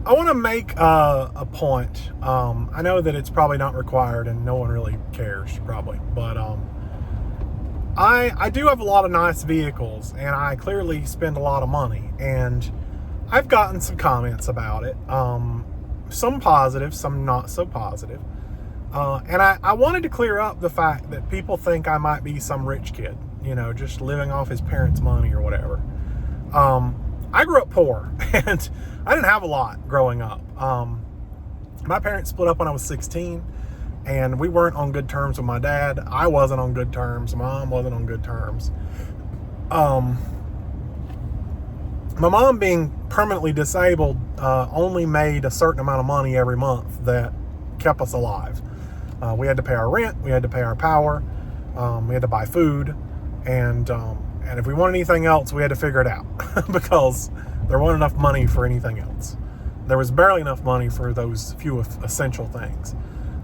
I want to make a point. I know that it's probably not required and no one really cares, probably. But I do have a lot of nice vehicles and I clearly spend a lot of money. And I've gotten some comments about it. Some positive, some not so positive. And I wanted to clear up the fact that people think I might be some rich kid, just living off his parents' money or whatever. I grew up poor and I didn't have a lot growing up. My parents split up when I was 16 and we weren't on good terms with my dad. I wasn't on good terms. Mom wasn't on good terms. My mom, being permanently disabled, only made a certain amount of money every month that kept us alive. We had to pay our rent, we had to pay our power, we had to buy food, and if we wanted anything else, we had to figure it out because there wasn't enough money for anything else. There was barely enough money for those few essential things.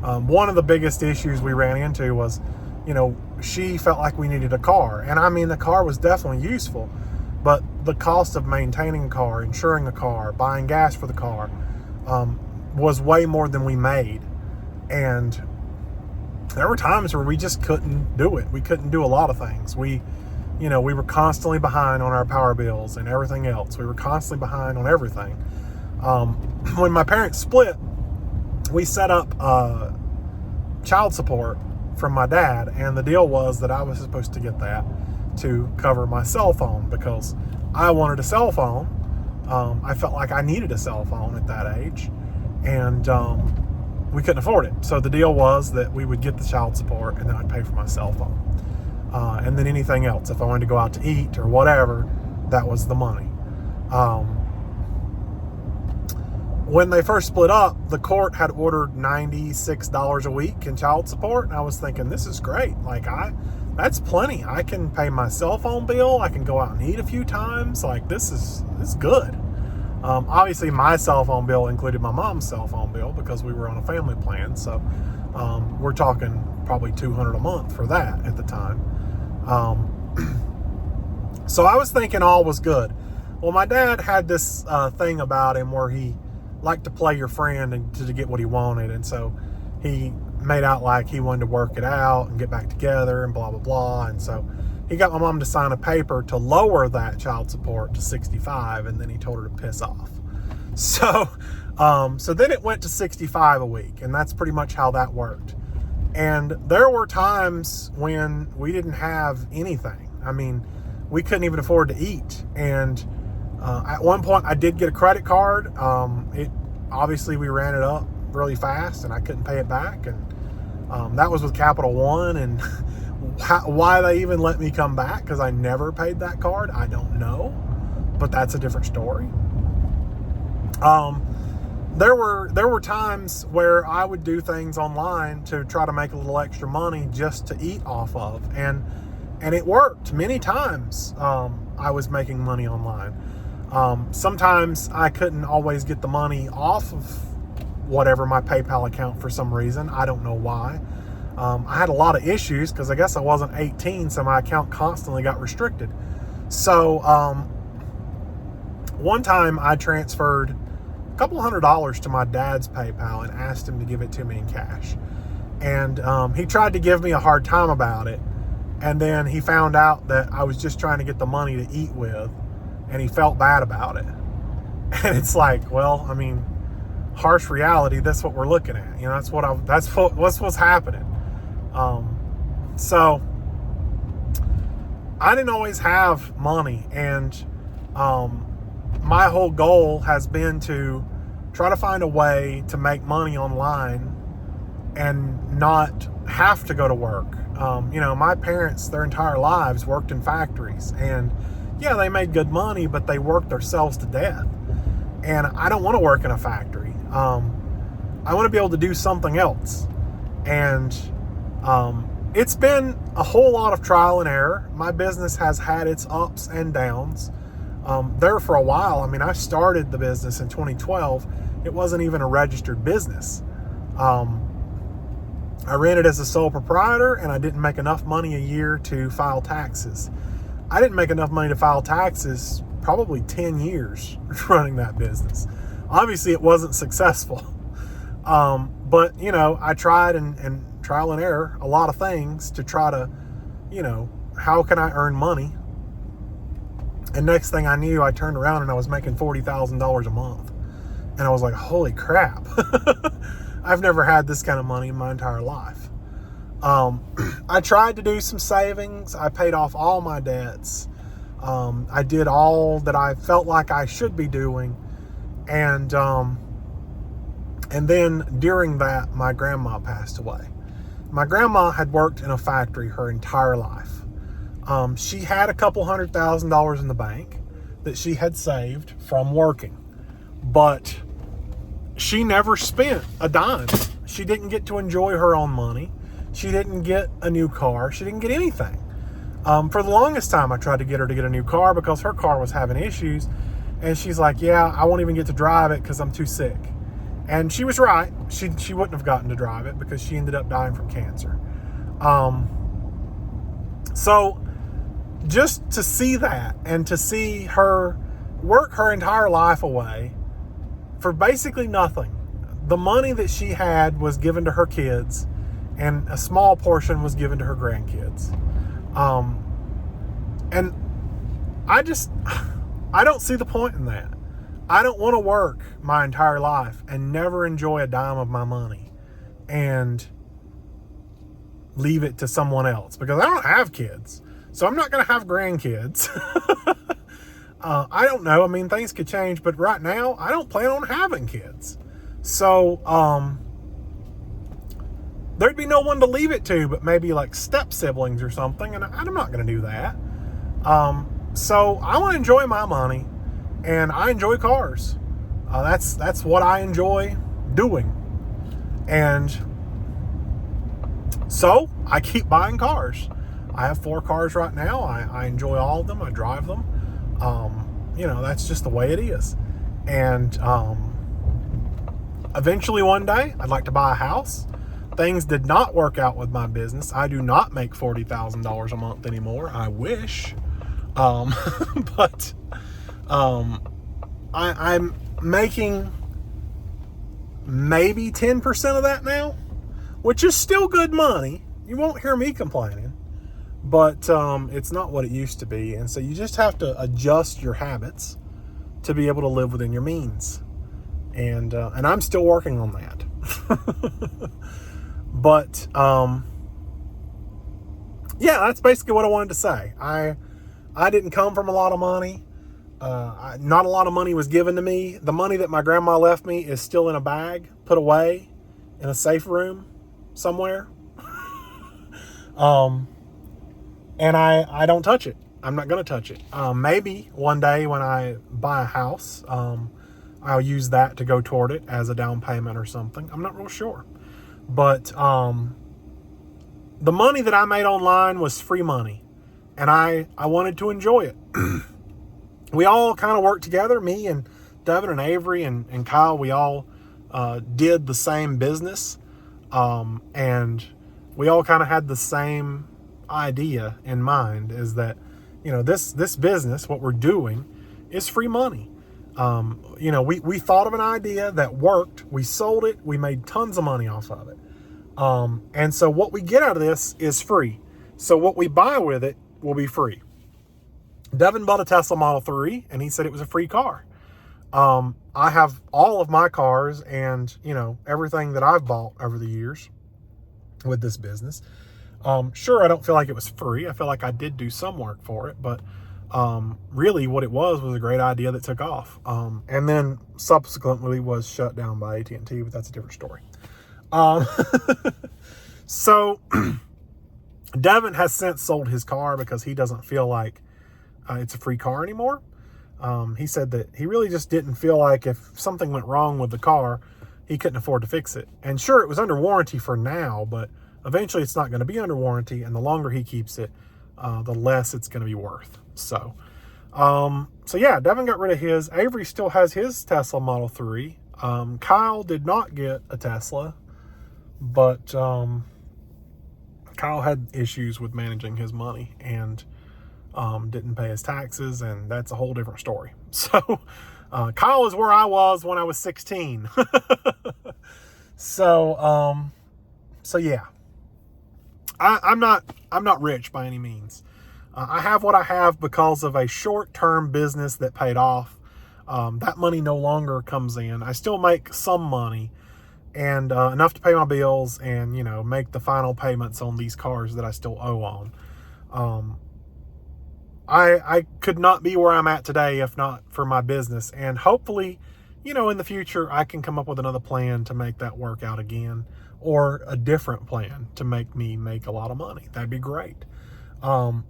One of the biggest issues we ran into was, she felt like we needed a car. And I mean, the car was definitely useful, but the cost of maintaining a car, insuring a car, buying gas for the car, was way more than we made. And there were times where we just couldn't do it. We couldn't do a lot of things. We were constantly behind on our power bills and everything else. We were constantly behind on everything. When my parents split, we set up child support from my dad, and the deal was that I was supposed to get that to cover my cell phone because I wanted a cell phone. I felt like I needed a cell phone at that age, and we couldn't afford it. So the deal was that we would get the child support and then I'd pay for my cell phone. And then anything else, if I wanted to go out to eat or whatever, that was the money. When they first split up, the court had ordered $96 a week in child support. And I was thinking, this is great. That's plenty. I can pay my cell phone bill. I can go out and eat a few times. This is good. Obviously, my cell phone bill included my mom's cell phone bill because we were on a family plan. So we're talking probably $200 a month for that at the time. So I was thinking all was good. Well, my dad had this thing about him where he liked to play your friend and to get what he wanted. And so he made out like he wanted to work it out and get back together and blah, blah, blah. And so he got my mom to sign a paper to lower that child support to $65, and then he told her to piss off. So then it went to $65 a week, and that's pretty much how that worked. And there were times when we didn't have anything. I mean, we couldn't even afford to eat. And at one point, I did get a credit card. Obviously, we ran it up really fast, and I couldn't pay it back. And that was with Capital One, and why they even let me come back, because I never paid that card, I don't know, but that's a different story. There were times where I would do things online to try to make a little extra money just to eat off of, and it worked many times. I was making money online. Sometimes I couldn't always get the money off of whatever my PayPal account for some reason. I don't know why. I had a lot of issues because I guess I wasn't 18, so my account constantly got restricted. So one time I transferred a couple $100 to my dad's PayPal and asked him to give it to me in cash. And he tried to give me a hard time about it. And then he found out that I was just trying to get the money to eat with, and he felt bad about it. And it's like, well, I mean, harsh reality, that's what we're looking at. That's what's happening. So I didn't always have money, and my whole goal has been to try to find a way to make money online and not have to go to work. My parents, their entire lives, worked in factories, and yeah, they made good money, but they worked themselves to death. And I don't want to work in a factory. I want to be able to do something else. And it's been a whole lot of trial and error. My business has had its ups and downs. There for a while, I started the business in 2012. It wasn't even a registered business. I ran it as a sole proprietor, and I didn't make enough money a year to file taxes. I didn't make enough money to file taxes probably 10 years running that business. Obviously, it wasn't successful. But, you know, I tried and trial and error a lot of things to try to, you know, how can I earn money? And next thing I knew, I turned around and I was making $40,000 a month. And I was like, holy crap. I've never had this kind of money in my entire life. I tried to do some savings. I paid off all my debts. I did all that I felt like I should be doing. And then during that, my grandma passed away. My grandma had worked in a factory her entire life. She had a couple $100,000 in the bank that she had saved from working, but she never spent a dime. She didn't get to enjoy her own money. She didn't get a new car. She didn't get anything. For the longest time, I tried to get her to get a new car because her car was having issues. And she's like, yeah, I won't even get to drive it because I'm too sick. And she was right. She wouldn't have gotten to drive it because she ended up dying from cancer. So just to see that and to see her work her entire life away for basically nothing. The money that she had was given to her kids, and a small portion was given to her grandkids. And I don't see the point in that. I don't want to work my entire life and never enjoy a dime of my money and leave it to someone else, because I don't have kids. So I'm not going to have grandkids. I don't know. I mean, things could change, but right now I don't plan on having kids. So, there'd be no one to leave it to, but maybe like step siblings or something. And I'm not going to do that. So I want to enjoy my money, and I enjoy cars. That's what I enjoy doing. And so I keep buying cars. I have 4 cars right now. I enjoy all of them. I drive them. You know, that's just the way it is. And eventually one day I'd like to buy a house. Things did not work out with my business. I do not make $40,000 a month anymore. I wish. But I'm making maybe 10% of that now, which is still good money. You won't hear me complaining, but it's not what it used to be. And so you just have to adjust your habits to be able to live within your means. And I'm still working on that. But yeah, that's basically what I wanted to say. I didn't come from a lot of money. Not a lot of money was given to me. The money that my grandma left me is still in a bag, put away in a safe room somewhere. And I don't touch it. I'm not going to touch it. Maybe one day when I buy a house, I'll use that to go toward it as a down payment or something. I'm not real sure. But the money that I made online was free money, and I wanted to enjoy it. We all kind of worked together, me and Devin and Avery and Kyle. We all did the same business, and we all kind of had the same idea in mind, is that, you know, this business, what we're doing, is free money. You know, we thought of an idea that worked, we sold it, we made tons of money off of it. And so what we get out of this is free. So what we buy with it will be free. Devin bought a Tesla Model 3, and he said it was a free car. I have all of my cars and, you know, everything that I've bought over the years with this business. Sure, I don't feel like it was free. I feel like I did do some work for it, but really what it was a great idea that took off. And then subsequently was shut down by AT&T, but that's a different story. So Devin has since sold his car because he doesn't feel like it's a free car anymore. He said that he really just didn't feel like if something went wrong with the car, he couldn't afford to fix it. And sure, it was under warranty for now, but eventually it's not going to be under warranty. And the longer he keeps it, the less it's going to be worth. So yeah, Devin got rid of his. Avery still has his Tesla Model 3. Kyle did not get a Tesla, but Kyle had issues with managing his money and didn't pay his taxes, and that's a whole different story. So Kyle is where I was when I was 16. So yeah, I'm not rich by any means. I have what I have because of a short-term business that paid off. That money no longer comes in. I still make some money, and enough to pay my bills and, make the final payments on these cars that I still owe on. I could not be where I'm at today if not for my business. And hopefully, in the future, I can come up with another plan to make that work out again, or a different plan to make me make a lot of money. That'd be great. When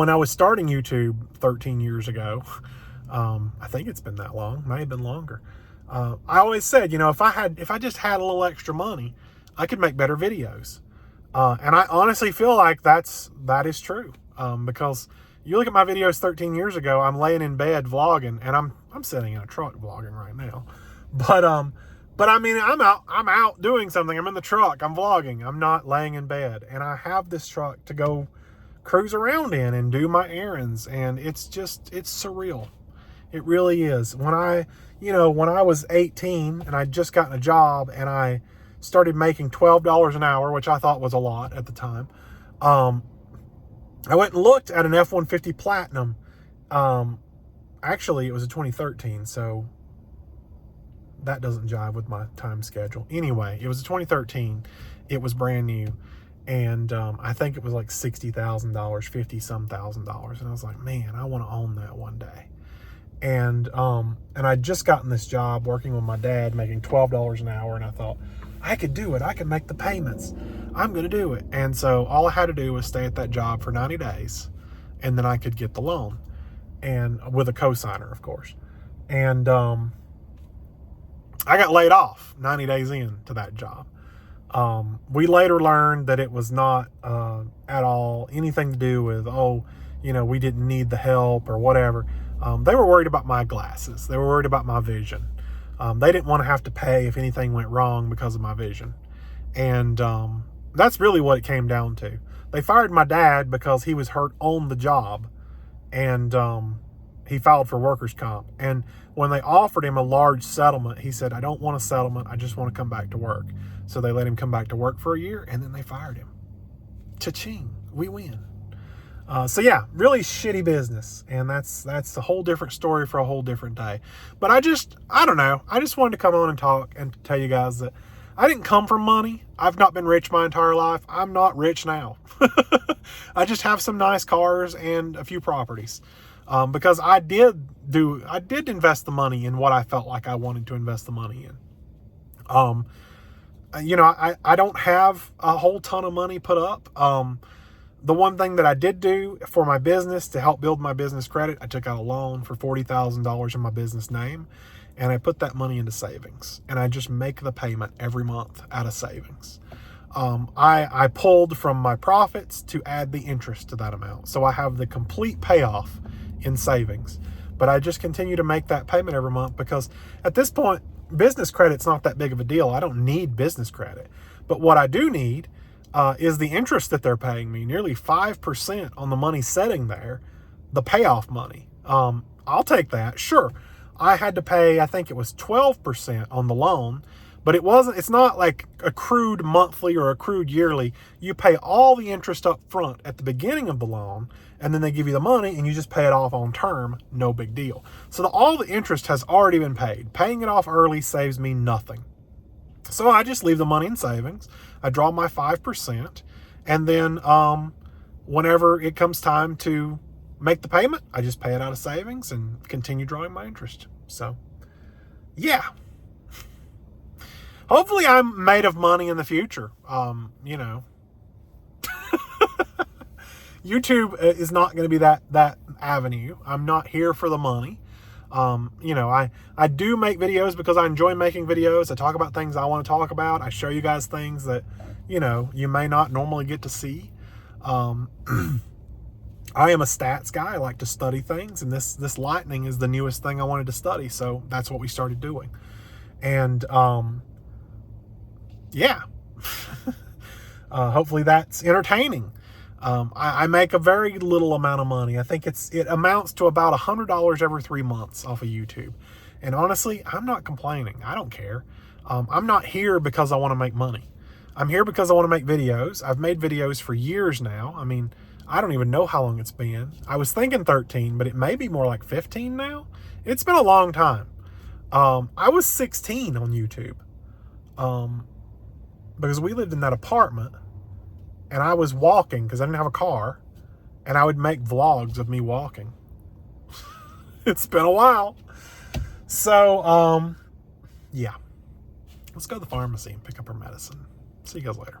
I was starting YouTube 13 years ago, I think it's been that long, might have been longer. I always said, if I just had a little extra money, I could make better videos. And I honestly feel like that is true. Because you look at my videos 13 years ago, I'm laying in bed vlogging, and I'm sitting in a truck vlogging right now. But I mean, I'm out doing something. I'm in the truck, I'm vlogging. I'm not laying in bed, and I have this truck to go cruise around in and do my errands. And it's surreal. It really is. When I was 18 and I'd just gotten a job and I started making $12 an hour, which I thought was a lot at the time. I went and looked at an F-150 Platinum. Actually, it was a 2013, so that doesn't jive with my time schedule. Anyway, it was a 2013. It was brand new. And I think it was like $60,000, $50-some thousand. And I was like, man, I want to own that one day. And I'd just gotten this job working with my dad, making $12 an hour. And I thought, I could do it. I could make the payments. I'm going to do it. And so all I had to do was stay at that job for 90 days. And then I could get the loan, and with a cosigner, of course. And I got laid off 90 days into that job. We later learned that it was not at all anything to do with, we didn't need the help or whatever. They were worried about my glasses. They were worried about my vision. They didn't want to have to pay if anything went wrong because of my vision. And that's really what it came down to. They fired my dad because he was hurt on the job, and he filed for workers' comp. And when they offered him a large settlement, he said, I don't want a settlement. I just want to come back to work. So they let him come back to work for a year, and then they fired him. Cha-ching, we win. So yeah, really shitty business. And that's a whole different story for a whole different day. But I don't know. I just wanted to come on and talk and tell you guys that I didn't come from money. I've not been rich my entire life. I'm not rich now. I just have some nice cars and a few properties. Because I did invest the money in what I felt like I wanted to invest the money in. I don't have a whole ton of money put up. The one thing that I did do for my business to help build my business credit, I took out a loan for $40,000 in my business name, and I put that money into savings, and I just make the payment every month out of savings. I pulled from my profits to add the interest to that amount. So I have the complete payoff in savings, but I just continue to make that payment every month because at this point, business credit's not that big of a deal. I don't need business credit, but what I do need is the interest that they're paying me, nearly 5% on the money sitting there, the payoff money. I'll take that. Sure. I had to pay, I think it was 12% on the loan, but it's not like accrued monthly or accrued yearly. You pay all the interest up front at the beginning of the loan, and then they give you the money and you just pay it off on term. No big deal. So all the interest has already been paid. Paying it off early saves me nothing. So I just leave the money in savings. I draw my 5%, and then whenever it comes time to make the payment, I just pay it out of savings and continue drawing my interest. So, yeah. Hopefully I'm made of money in the future. YouTube is not going to be that avenue. I'm not here for the money. I do make videos because I enjoy making videos. I talk about things I want to talk about. I show you guys things that, you may not normally get to see. I am a stats guy. I like to study things, and this lightning is the newest thing I wanted to study. So that's what we started doing. And, yeah, hopefully that's entertaining. I make a very little amount of money. I think it amounts to about $100 every 3 months off of YouTube. And honestly, I'm not complaining. I don't care. I'm not here because I want to make money. I'm here because I want to make videos. I've made videos for years now. I mean, I don't even know how long it's been. I was thinking 13, but it may be more like 15 now. It's been a long time. I was 16 on YouTube because we lived in that apartment and I was walking because I didn't have a car, and I would make vlogs of me walking. It's been a while. So, yeah. Let's go to the pharmacy and pick up our medicine. See you guys later.